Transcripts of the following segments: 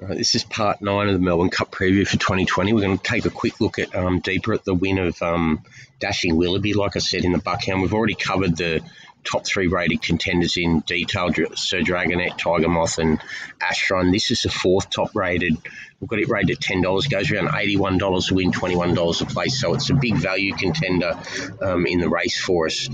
This is part 9 of the Melbourne Cup preview for 2020. We're going to take a quick look at deeper at the win of Dashing Willoughby. Like I said, in the Buckhound, we've already covered the top 3 rated contenders in detail: Sir Dragonet, Tiger Moth and Astron. This is the 4th top rated. We've got it rated at $10. Goes around $81 to win, $21 a place. So it's a big value contender in the race for us.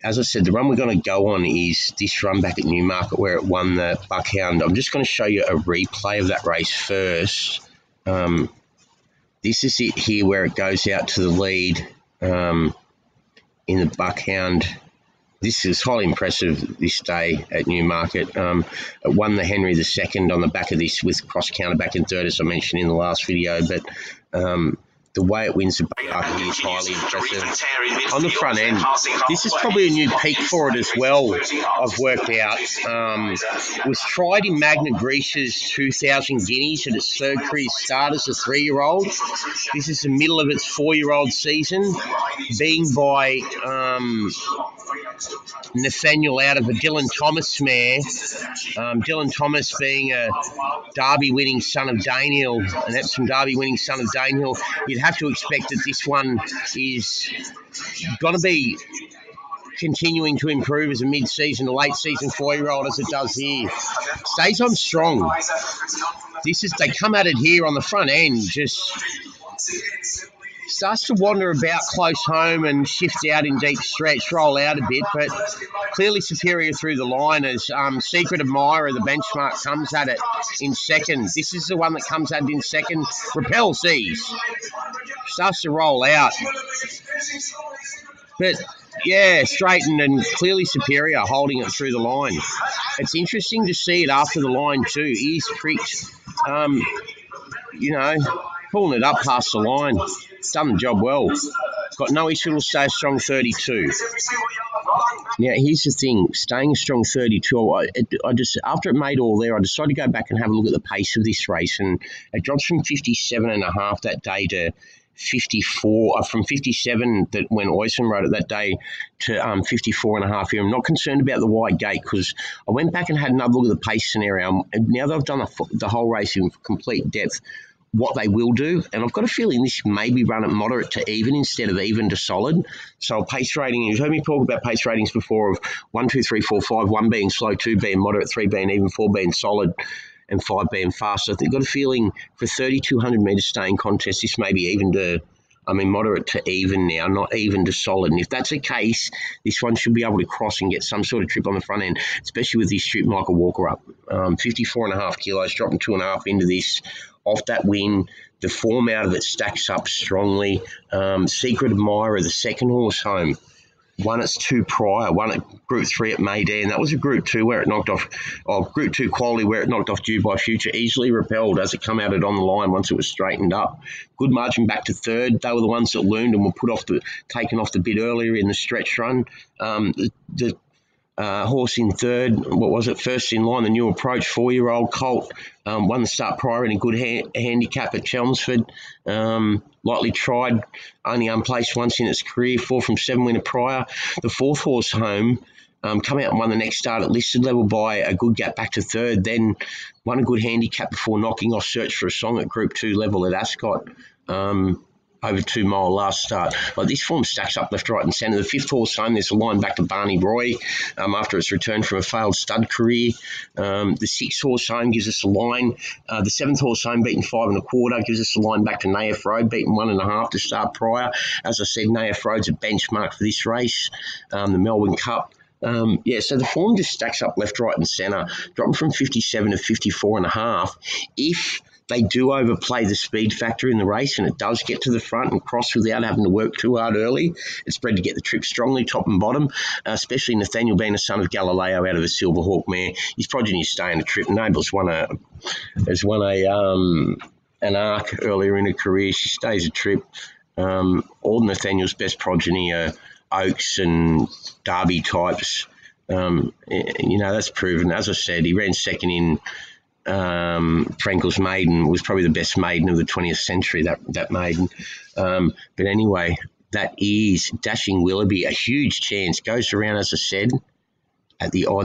As I said, the run we're going to go on is this run back at Newmarket where it won the Buckhound. I'm just going to show you a replay of that race first. This is it here where it goes out to the lead in the Buckhound. This is highly impressive this day at Newmarket. It won the Henry II on the back of this with cross counter back in 3rd, as I mentioned in the last video. But the way it wins the Buckhound here is highly impressive. On the front end, this is probably a new peak for it as well, I've worked out. It was tried in Magna Grecia's 2000 Guineas at its 3rd career start as a 3-year-old. This is the middle of its 4-year-old season, being by Nathaniel out of a Dylan Thomas mare. Dylan Thomas being a Derby-winning son of Danehill, an Epsom Derby-winning son of Danehill. You'd have to expect that this one is going to be continuing to improve as a mid-season, a late-season 4-year-old as it does here. Stays on strong. They come at it here on the front end, just starts to wander about close home and shift out in deep stretch, roll out a bit, but clearly superior through the line as Secret Admirer, the benchmark, comes at it in 2nd. This is the one that comes at it in 2nd. Repel sees. Starts to roll out. But, yeah, straightened and clearly superior, holding it through the line. It's interesting to see it after the line too. Ears pricked, pulling it up past the line. Done the job well. Got no issue, will stay a strong 32. Now, here's the thing. Staying a strong 32, I just, after it made all there, I decided to go back and have a look at the pace of this race. And it drops from 57.5 that day to 54, from 57 that when Oyson rode it that day to 54.5 here. I'm not concerned about the wide gate because I went back and had another look at the pace scenario. And now that I've done the whole race in complete depth, what they will do, and I've got a feeling this may be run at moderate to even instead of even to solid. So a pace rating, you've heard me talk about pace ratings before of 1, 2, 3, 4, 5, 1 being slow, 2 being moderate, 3 being even, 4 being solid, and 5 being fast. So I've got a feeling for 3,200 metre staying contest, this may be even to, moderate to even now, not even to solid. And if that's the case, this one should be able to cross and get some sort of trip on the front end, especially with this strip Michael Walker up. 54.5 kilos, dropping 2.5 into this. Off that win, the form out of it stacks up strongly. Secret Admirer, the 2nd horse home, won its 2 prior, won at Group 3 at Mayday, and that was a Group 2 where it knocked off, Group 2 quality where it knocked off Due by Future, easily repelled as it come out it on the line once it was straightened up. Good margin back to 3rd. They were the ones that loomed and were taken off the bit earlier in the stretch run. The horse in 3rd, first in line, the New Approach, 4-year-old colt, won the start prior in a good handicap at Chelmsford. Lightly tried, only unplaced once in its career, 4 from 7 winner prior. The 4th horse home, come out and won the next start at listed level by a good gap back to 3rd, then won a good handicap before knocking off Search for a Song at Group 2 level at Ascot. Over 2 mile last start. Like this form stacks up left, right and centre. The 5th horse home, there's a line back to Barney Roy after its return from a failed stud career. The 6th horse home gives us a line. The 7th horse home, beaten 5 1/4, gives us a line back to Naif Road, beaten 1.5 to start prior. As I said, Naif Road's a benchmark for this race, the Melbourne Cup. So the form just stacks up left, right and centre, dropping from 57 to 54.5. If they do overplay the speed factor in the race and it does get to the front and cross without having to work too hard early, it's bred to get the trip strongly top and bottom, especially Nathaniel being a son of Galileo out of a Silver Hawk mare. His progeny staying the trip. Nable's won an arc earlier in her career. She stays a trip. All Nathaniel's best progeny are Oaks and Derby types. That's proven. As I said, he ran 2nd in Frankel's maiden, was probably the best maiden of the 20th century, that maiden. But anyway, that is Dashing Willoughby, a huge chance. Goes around, as I said, at the odds.